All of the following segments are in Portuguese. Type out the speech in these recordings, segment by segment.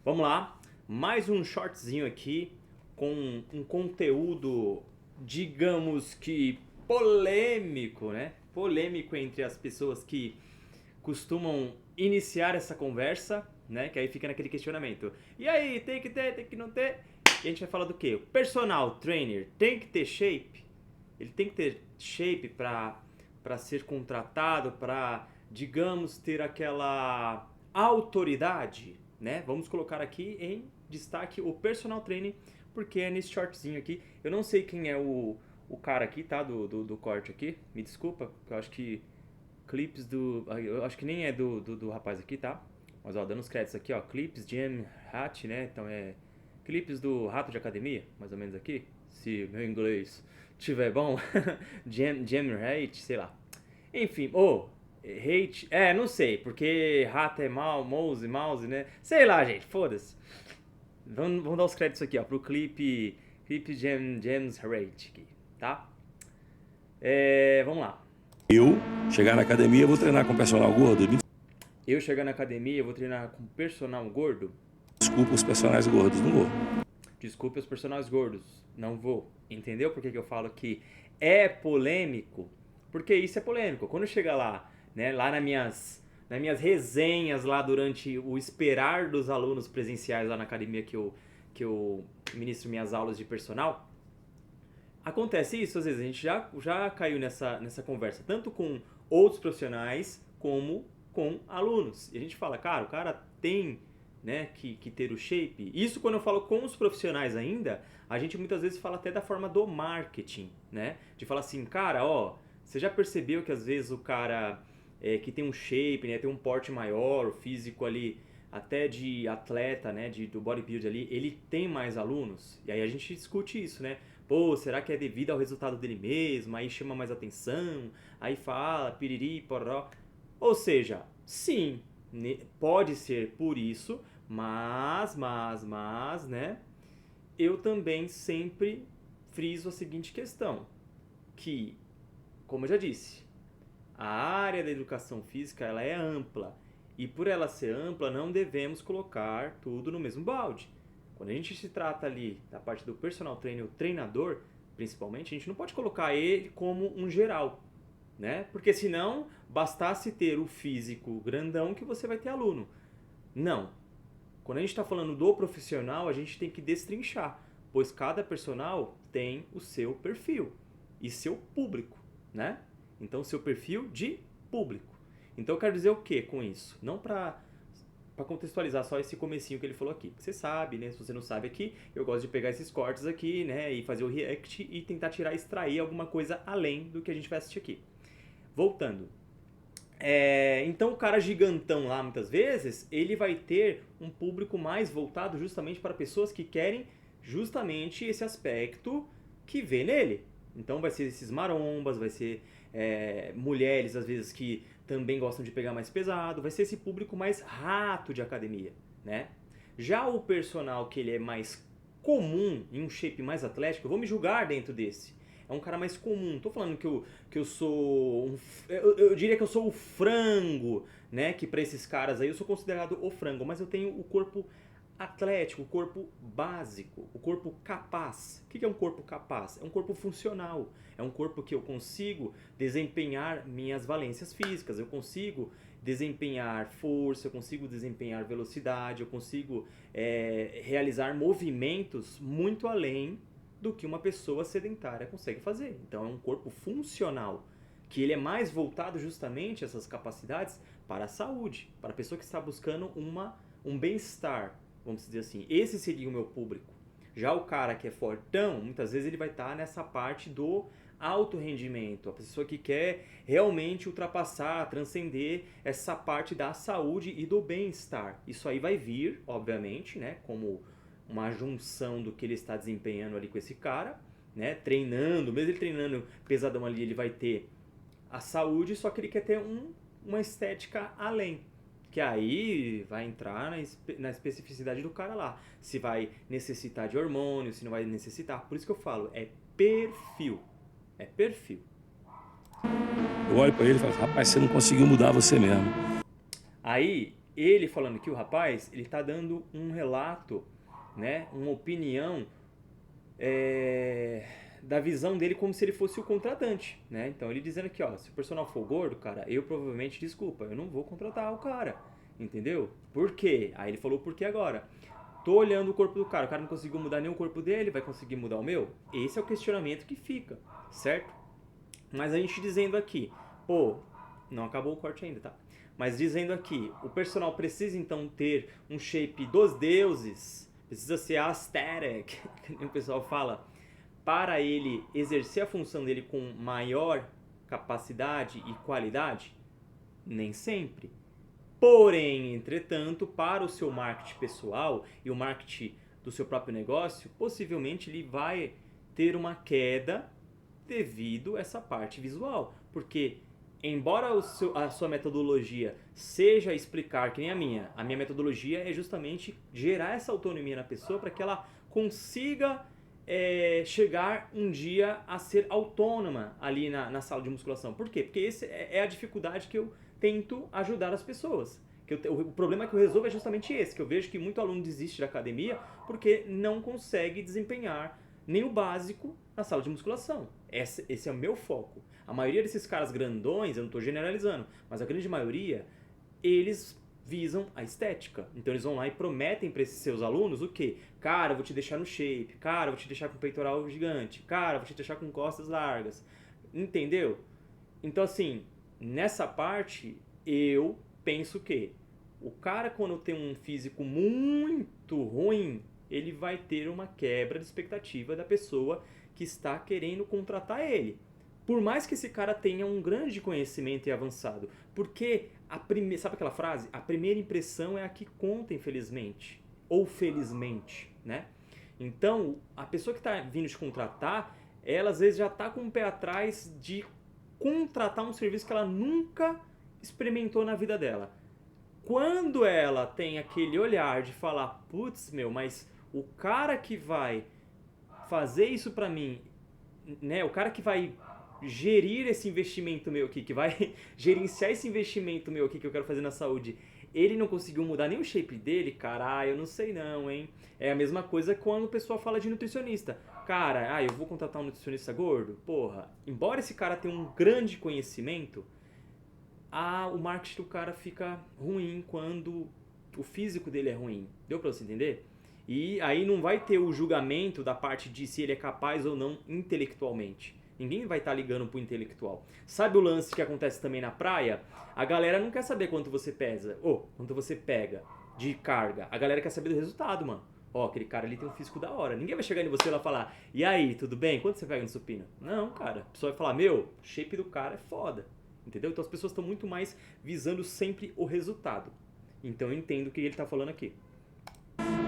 Vamos lá, mais um shortzinho aqui com um conteúdo, digamos que polêmico, né? Polêmico entre as pessoas que costumam iniciar essa conversa, né? Que aí fica naquele questionamento. E aí, tem que ter, tem que não ter? E a gente vai falar do quê? O personal trainer tem que ter shape? Ele tem que ter shape para ser contratado, para, digamos, ter aquela autoridade, né? Vamos colocar aqui em destaque o personal trainer, porque é nesse shortzinho aqui. Eu não sei quem é o cara aqui, tá? Do corte aqui. Me desculpa, porque eu acho que clips do. Eu acho que nem é do rapaz aqui, tá? Mas ó, dando os créditos aqui, ó. Clips Jam Hat, né? Então é. Clipes do Rato de Academia, mais ou menos aqui. Se meu inglês tiver bom. Jam Hate, sei lá. Enfim, hate. É, não sei, porque rato é mal, mouse, né? Sei lá, gente, foda-se. Vamos dar os créditos aqui, ó, pro clipe. Clipe James Hate aqui, tá? Vamos lá. Eu chegar na academia, vou treinar com personal gordo. Eu chegar na academia, eu vou treinar com personal gordo? Desculpa os personagens gordos, não vou. Desculpe os personagens gordos, não vou. Entendeu por que eu falo que é polêmico? Porque isso é polêmico. Quando chega lá, né, lá nas minhas resenhas lá durante o esperar dos alunos presenciais lá na academia que eu ministro minhas aulas de personal, acontece isso, às vezes a gente já caiu nessa conversa, tanto com outros profissionais como com alunos. E a gente fala, cara, o cara tem, né, que ter o shape. Isso quando eu falo com os profissionais ainda, a gente muitas vezes fala até da forma do marketing, né? De falar assim, cara, ó, você já percebeu que às vezes o cara que tem um shape, né, tem um porte maior, o físico ali, até de atleta, né, do bodybuilding ali, ele tem mais alunos? E aí a gente discute isso, né? Pô, será que é devido ao resultado dele mesmo? Aí chama mais atenção, aí fala, piriri, poró. Ou seja, sim, pode ser por isso, mas, né? Eu também sempre friso a seguinte questão, que, como eu já disse, a área da educação física ela é ampla e por ela ser ampla não devemos colocar tudo no mesmo balde. Quando a gente se trata ali da parte do personal trainer, o treinador, principalmente, a gente não pode colocar ele como um geral, né? Porque senão bastasse ter o físico grandão que você vai ter aluno. Não. Quando a gente está falando do profissional, a gente tem que destrinchar, pois cada personal tem o seu perfil e seu público, né? Então, seu perfil de público. Então, eu quero dizer o que com isso? Não para contextualizar só esse comecinho que ele falou aqui. Você sabe, né? Se você não sabe aqui, eu gosto de pegar esses cortes aqui, né? E fazer o react e tentar tirar, extrair alguma coisa além do que a gente vai assistir aqui. Voltando. Então o cara gigantão lá, muitas vezes, ele vai ter um público mais voltado justamente para pessoas que querem justamente esse aspecto que vê nele. Então vai ser esses marombas, vai ser mulheres, às vezes, que também gostam de pegar mais pesado, vai ser esse público mais rato de academia, né? Já o personal que ele é mais comum, em um shape mais atlético, eu vou me julgar dentro desse. É um cara mais comum. Não tô falando que eu sou eu diria que eu sou o frango, né? Que pra esses caras aí eu sou considerado o frango, mas eu tenho o corpo atlético, o corpo básico, o corpo capaz. O que é um corpo capaz? É um corpo funcional. É um corpo que eu consigo desempenhar minhas valências físicas, eu consigo desempenhar força, eu consigo desempenhar velocidade, eu consigo realizar movimentos muito além do que uma pessoa sedentária consegue fazer. Então é um corpo funcional, que ele é mais voltado justamente essas capacidades para a saúde, para a pessoa que está buscando um bem-estar, vamos dizer assim. Esse seria o meu público. Já o cara que é fortão, muitas vezes ele vai estar nessa parte do alto rendimento, a pessoa que quer realmente ultrapassar, transcender essa parte da saúde e do bem-estar. Isso aí vai vir, obviamente, né, como uma junção do que ele está desempenhando ali com esse cara, né, treinando, mesmo ele treinando pesadão ali, ele vai ter a saúde, só que ele quer ter uma estética além. Que aí vai entrar na especificidade do cara lá. Se vai necessitar de hormônio, se não vai necessitar. Por isso que eu falo, é perfil. É perfil. Eu olho pra ele e falo, rapaz, você não conseguiu mudar você mesmo. Aí, ele falando aqui, o rapaz, ele tá dando um relato, né, uma opinião da visão dele como se ele fosse o contratante, né? Então ele dizendo aqui, ó, se o personal for gordo, cara, eu provavelmente, desculpa, eu não vou contratar o cara, entendeu? Por quê? Aí ele falou por quê agora. Tô olhando o corpo do cara, o cara não conseguiu mudar nem o corpo dele, vai conseguir mudar o meu? Esse é o questionamento que fica, certo? Mas a gente dizendo aqui, pô, não acabou o corte ainda, tá? Mas dizendo aqui, o personal precisa então ter um shape dos deuses, precisa ser aesthetic, que o pessoal fala, para ele exercer a função dele com maior capacidade e qualidade? Nem sempre. Porém, entretanto, para o seu marketing pessoal e o marketing do seu próprio negócio, possivelmente ele vai ter uma queda devido a essa parte visual. Porque, embora a sua metodologia seja explicar, que nem a minha metodologia é justamente gerar essa autonomia na pessoa para que ela consiga chegar um dia a ser autônoma ali na sala de musculação. Por quê? Porque essa é a dificuldade que eu tento ajudar as pessoas. O problema que eu resolvo é justamente esse, que eu vejo que muito aluno desiste da academia porque não consegue desempenhar nem o básico na sala de musculação. Esse é o meu foco. A maioria desses caras grandões, eu não estou generalizando, mas a grande maioria, eles visam a estética. Então eles vão lá e prometem para esses seus alunos o quê? Cara, eu vou te deixar no shape. Cara, eu vou te deixar com peitoral gigante. Cara, eu vou te deixar com costas largas. Entendeu? Então assim, nessa parte, eu penso que o cara, quando tem um físico muito ruim, ele vai ter uma quebra de expectativa da pessoa que está querendo contratar ele. Por mais que esse cara tenha um grande conhecimento e avançado. Porque, sabe aquela frase? A primeira impressão é a que conta, infelizmente. Ou felizmente, né? Então, a pessoa que está vindo te contratar, ela às vezes já está com o pé atrás de contratar um serviço que ela nunca experimentou na vida dela. Quando ela tem aquele olhar de falar, putz, meu, mas o cara que vai fazer isso pra mim, né, o cara que vai gerir esse investimento meu aqui, que vai gerenciar esse investimento meu aqui que eu quero fazer na saúde, ele não conseguiu mudar nem o shape dele, cara, eu não sei não, hein. É a mesma coisa quando o pessoal fala de nutricionista. Cara, eu vou contratar um nutricionista gordo? Porra, embora esse cara tenha um grande conhecimento, o marketing do cara fica ruim quando o físico dele é ruim. Deu pra você entender? E aí não vai ter o julgamento da parte de se ele é capaz ou não intelectualmente. Ninguém vai estar ligando pro intelectual. Sabe o lance que acontece também na praia? A galera não quer saber quanto você pesa, ou quanto você pega de carga. A galera quer saber do resultado, mano. Ó, aquele cara ali tem um físico da hora. Ninguém vai chegar em você e lá falar, e aí, tudo bem? Quanto você pega no supino? Não, cara. A pessoa vai falar, meu, o shape do cara é foda. Entendeu? Então as pessoas estão muito mais visando sempre o resultado. Então eu entendo o que ele está falando aqui.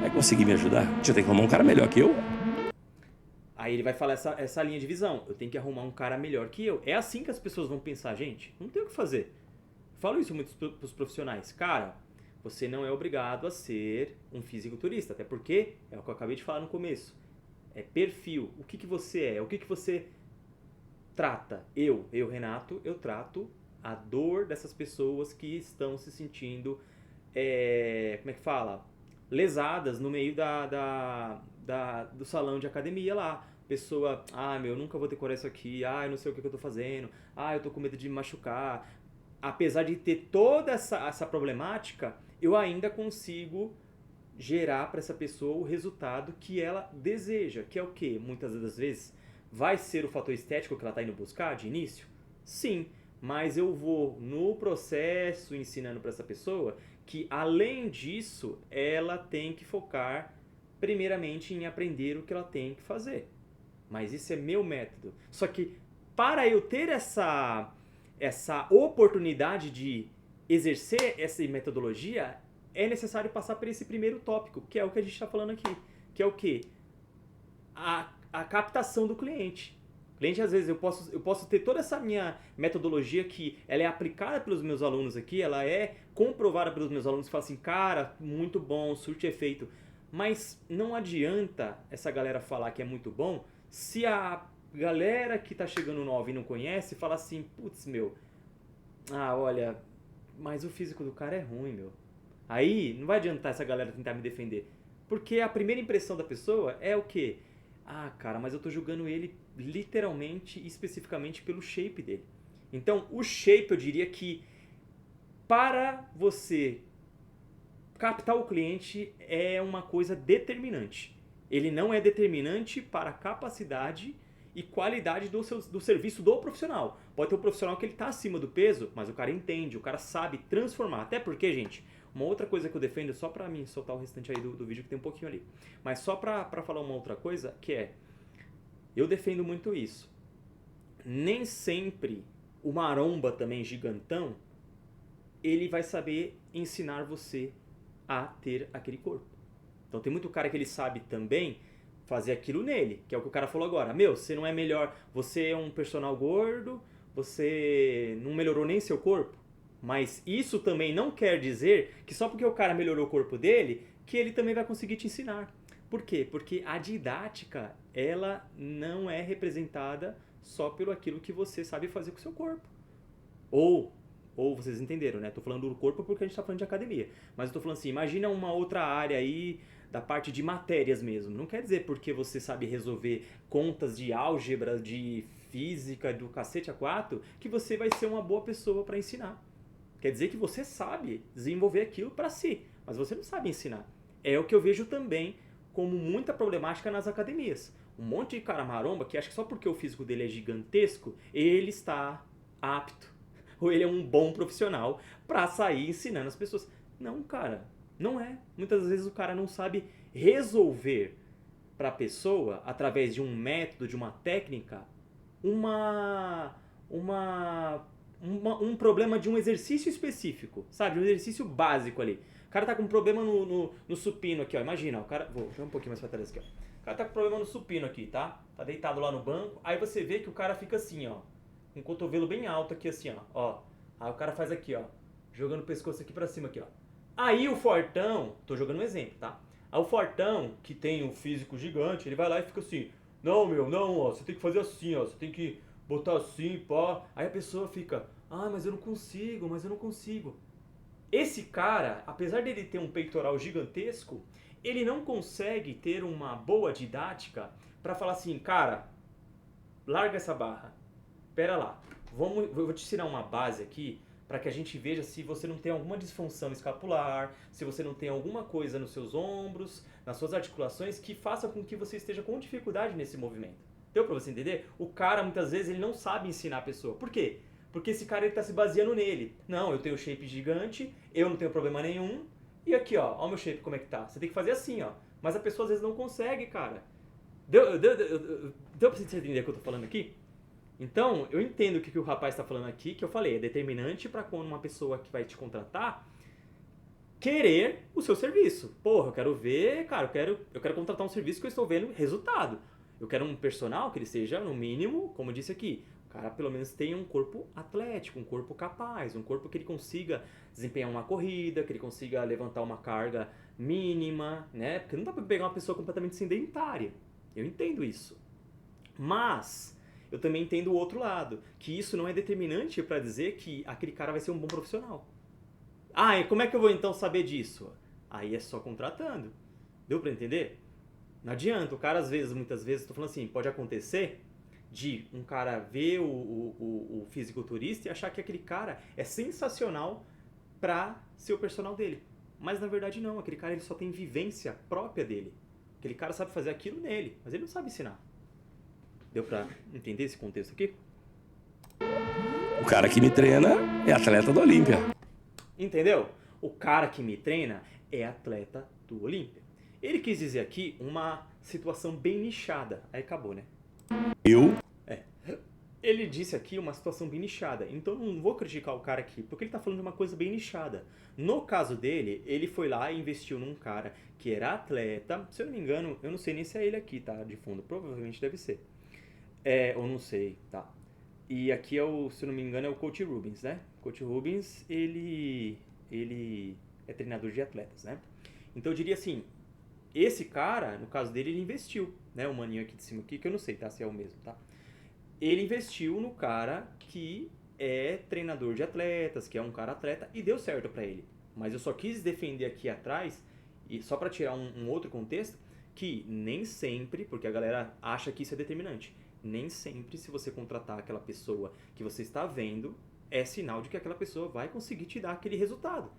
Vai conseguir me ajudar? Você tem que arrumar um cara melhor que eu? Aí ele vai falar essa linha de visão. Eu tenho que arrumar um cara melhor que eu. É assim que as pessoas vão pensar, gente. Não tem o que fazer. Eu falo isso muito para os profissionais. Cara, você não é obrigado a ser um fisiculturista. Até porque, é o que eu acabei de falar no começo. É perfil. O que você é? O que você trata? Eu, Renato, eu trato a dor dessas pessoas que estão se sentindo, como é que fala? Lesadas no meio do salão de academia lá. Pessoa, eu nunca vou ter coragem isso aqui, eu não sei o que eu tô fazendo, eu tô com medo de me machucar. Apesar de ter toda essa problemática, eu ainda consigo gerar para essa pessoa o resultado que ela deseja, que é o quê? Muitas das vezes vai ser o fator estético que ela está indo buscar de início? Sim, mas eu vou no processo ensinando para essa pessoa que além disso ela tem que focar primeiramente em aprender o que ela tem que fazer. Mas isso é meu método. Só que para eu ter essa oportunidade de exercer essa metodologia, é necessário passar por esse primeiro tópico, que é o que a gente está falando aqui. Que é o quê? A captação do cliente. O cliente, às vezes, eu posso ter toda essa minha metodologia que ela é aplicada pelos meus alunos aqui, ela é comprovada pelos meus alunos que falam assim, cara, muito bom, surte efeito. Mas não adianta essa galera falar que é muito bom se a galera que tá chegando nova e não conhece fala assim, putz, meu, olha, mas o físico do cara é ruim, meu. Aí não vai adiantar essa galera tentar me defender. Porque a primeira impressão da pessoa é o quê? Ah, cara, mas eu tô julgando ele literalmente e especificamente pelo shape dele. Então, o shape eu diria que para você captar o cliente é uma coisa determinante. Ele não é determinante para a capacidade e qualidade do serviço do profissional. Pode ter um profissional que ele está acima do peso, mas o cara entende, o cara sabe transformar. Até porque, gente, uma outra coisa que eu defendo, só para mim soltar o restante aí do vídeo que tem um pouquinho ali, mas só para falar uma outra coisa, que é, eu defendo muito isso. Nem sempre o maromba também gigantão, ele vai saber ensinar você a ter aquele corpo. Então tem muito cara que ele sabe também fazer aquilo nele, que é o que o cara falou agora. Meu, você não é melhor, você é um personal gordo, você não melhorou nem seu corpo. Mas isso também não quer dizer que só porque o cara melhorou o corpo dele, que ele também vai conseguir te ensinar. Por quê? Porque a didática, ela não é representada só pelo aquilo que você sabe fazer com o seu corpo. Ou vocês entenderam, né? Tô falando do corpo porque a gente tá falando de academia. Mas eu tô falando assim, imagina uma outra área aí da parte de matérias mesmo. Não quer dizer porque você sabe resolver contas de álgebra, de física, do cacete a quatro, que você vai ser uma boa pessoa para ensinar. Quer dizer que você sabe desenvolver aquilo para si, mas você não sabe ensinar. É o que eu vejo também como muita problemática nas academias. Um monte de cara maromba que acha que só porque o físico dele é gigantesco, ele está apto, ou ele é um bom profissional para sair ensinando as pessoas. Não, cara, não é. Muitas vezes o cara não sabe resolver para a pessoa, através de um método, de uma técnica, um problema de um exercício específico, sabe? Um exercício básico ali. O cara tá com um problema no supino aqui, ó. Imagina, o cara... Vou um pouquinho mais pra trás aqui, ó. O cara tá com problema no supino aqui, tá? Tá deitado lá no banco. Aí você vê que o cara fica assim, ó. Com o cotovelo bem alto aqui, assim, ó. Aí o cara faz aqui, ó. Jogando o pescoço aqui pra cima, aqui, ó. Aí o fortão... Tô jogando um exemplo, tá? Aí o fortão, que tem um físico gigante, ele vai lá e fica assim... Não, meu, não, ó. Você tem que fazer assim, ó. Você tem que botar assim, pá. Aí a pessoa fica... Ah, mas eu não consigo. Esse cara, apesar dele ter um peitoral gigantesco, ele não consegue ter uma boa didática para falar assim, cara, larga essa barra. Pera lá, eu vou te ensinar uma base aqui para que a gente veja se você não tem alguma disfunção escapular, se você não tem alguma coisa nos seus ombros, nas suas articulações que faça com que você esteja com dificuldade nesse movimento. Deu para você entender? O cara, muitas vezes, ele não sabe ensinar a pessoa. Por quê? Porque esse cara ele tá se baseando nele. Não, eu tenho shape gigante, eu não tenho problema nenhum. E aqui, ó o meu shape como é que tá. Você tem que fazer assim, ó. Mas a pessoa às vezes não consegue, cara. Deu pra você entender o que eu tô falando aqui? Então, eu entendo o que o rapaz tá falando aqui, que eu falei, é determinante pra quando uma pessoa que vai te contratar querer o seu serviço. Porra, eu quero ver, cara, eu quero contratar um serviço que eu estou vendo resultado. Eu quero um personal que ele seja, no mínimo, como eu disse aqui, o cara pelo menos tenha um corpo atlético, um corpo capaz, um corpo que ele consiga desempenhar uma corrida, que ele consiga levantar uma carga mínima, né? Porque não dá pra pegar uma pessoa completamente sedentária. Eu entendo isso. Mas eu também entendo o outro lado, que isso não é determinante para dizer que aquele cara vai ser um bom profissional. Ah, e como é que eu vou então saber disso? Aí é só contratando. Deu pra entender? Não adianta, o cara às vezes, muitas vezes, tô falando assim, pode acontecer de um cara ver o fisiculturista e achar que aquele cara é sensacional pra ser o personal dele. Mas na verdade não, aquele cara ele só tem vivência própria dele. Aquele cara sabe fazer aquilo nele, mas ele não sabe ensinar. Deu pra entender esse contexto aqui? O cara que me treina é atleta do Olímpia. Entendeu? O cara que me treina é atleta do Olímpia. Ele quis dizer aqui uma situação bem nichada. Aí acabou, né? Ele disse aqui uma situação bem nichada. Então eu não vou criticar o cara aqui, porque ele tá falando de uma coisa bem nichada. No caso dele, ele foi lá e investiu num cara que era atleta. Se eu não me engano, eu não sei nem se é ele aqui, tá? De fundo. Provavelmente deve ser. Ou não sei, tá? E aqui se eu não me engano, é o Coach Rubens, né? Coach Rubens, ele é treinador de atletas, né? Então eu diria assim, esse cara, no caso dele, ele investiu, né? O maninho aqui de cima aqui, que eu não sei, tá? Se é o mesmo, tá? Ele investiu no cara que é treinador de atletas, que é um cara atleta, e deu certo pra ele. Mas eu só quis defender aqui atrás, e só para tirar um outro contexto, que nem sempre, porque a galera acha que isso é determinante, nem sempre se você contratar aquela pessoa que você está vendo, é sinal de que aquela pessoa vai conseguir te dar aquele resultado.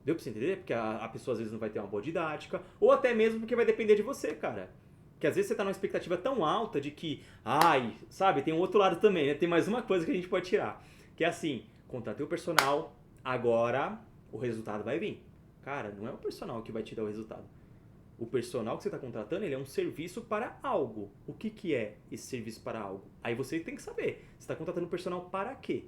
Deu pra você entender? Porque a pessoa às vezes não vai ter uma boa didática, ou até mesmo porque vai depender de você, cara. Que às vezes você tá numa expectativa tão alta de que, ai, sabe, tem um outro lado também, né? Tem mais uma coisa que a gente pode tirar. Que é assim, contratei o personal, agora o resultado vai vir. Cara, não é o personal que vai te dar o resultado. O personal que você está contratando, ele é um serviço para algo. O que, que é esse serviço para algo? Aí você tem que saber. Você está contratando o personal para quê?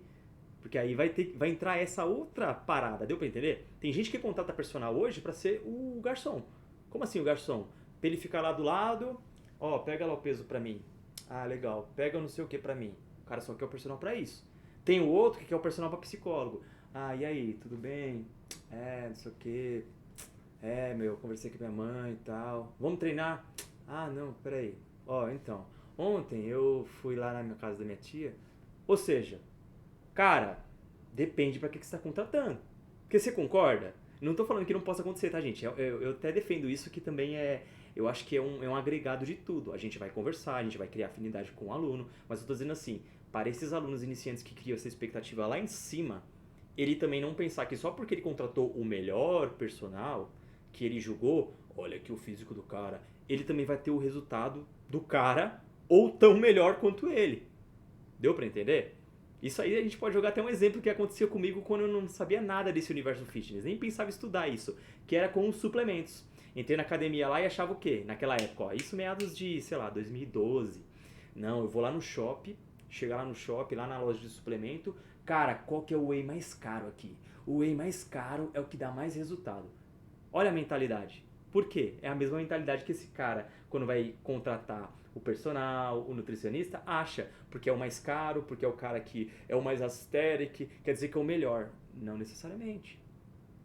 Porque aí vai entrar essa outra parada, deu pra entender? Tem gente que contrata personal hoje pra ser o garçom. Como assim o garçom? Pra ele ficar lá do lado, ó, pega lá o peso pra mim. Ah, legal. Pega não sei o que pra mim. O cara só quer o personal pra isso. Tem o outro que quer o personal pra psicólogo. Ah, e aí, tudo bem? Não sei o que. Meu, conversei com minha mãe e tal. Vamos treinar? Ah, não, peraí. Ó, então, ontem eu fui lá na minha casa da minha tia. Ou seja, cara, depende pra que você está contratando. Porque você concorda? Não tô falando que não possa acontecer, tá, gente? Eu até defendo isso, que também eu acho que é um agregado de tudo. A gente vai conversar, a gente vai criar afinidade com o aluno, mas eu tô dizendo assim, para esses alunos iniciantes que criam essa expectativa lá em cima, ele também não pensar que só porque ele contratou o melhor personal, que ele julgou, olha aqui o físico do cara, ele também vai ter o resultado do cara ou tão melhor quanto ele. Deu pra entender? Isso aí a gente pode jogar até um exemplo que acontecia comigo quando eu não sabia nada desse universo fitness, nem pensava em estudar isso, que era com os suplementos. Entrei na academia lá e achava o quê? Naquela época, ó, isso meados de, sei lá, 2012. Não, eu vou lá no shopping, chegar lá no shopping, lá na loja de suplemento, cara, qual que é o whey mais caro aqui? O whey mais caro é o que dá mais resultado. Olha a mentalidade. Por quê? É a mesma mentalidade que esse cara, quando vai contratar o personal, o nutricionista, acha. Porque é o mais caro, porque é o cara que é o mais aesthetic, quer dizer que é o melhor. Não necessariamente.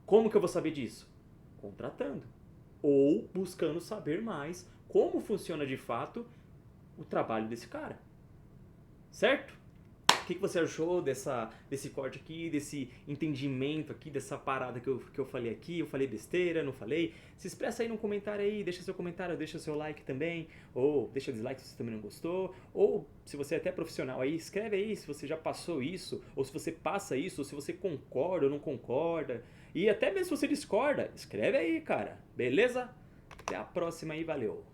Como que eu vou saber disso? Contratando. Ou buscando saber mais como funciona de fato o trabalho desse cara. Certo? O que você achou desse corte aqui, desse entendimento aqui, dessa parada que eu falei aqui? Eu falei besteira, não falei? Se expressa aí no comentário aí, deixa seu comentário, deixa seu like também, ou deixa dislike se você também não gostou, ou se você é até profissional aí, escreve aí se você já passou isso, ou se você passa isso, ou se você concorda ou não concorda, e até mesmo se você discorda, escreve aí, cara, beleza? Até a próxima aí, valeu!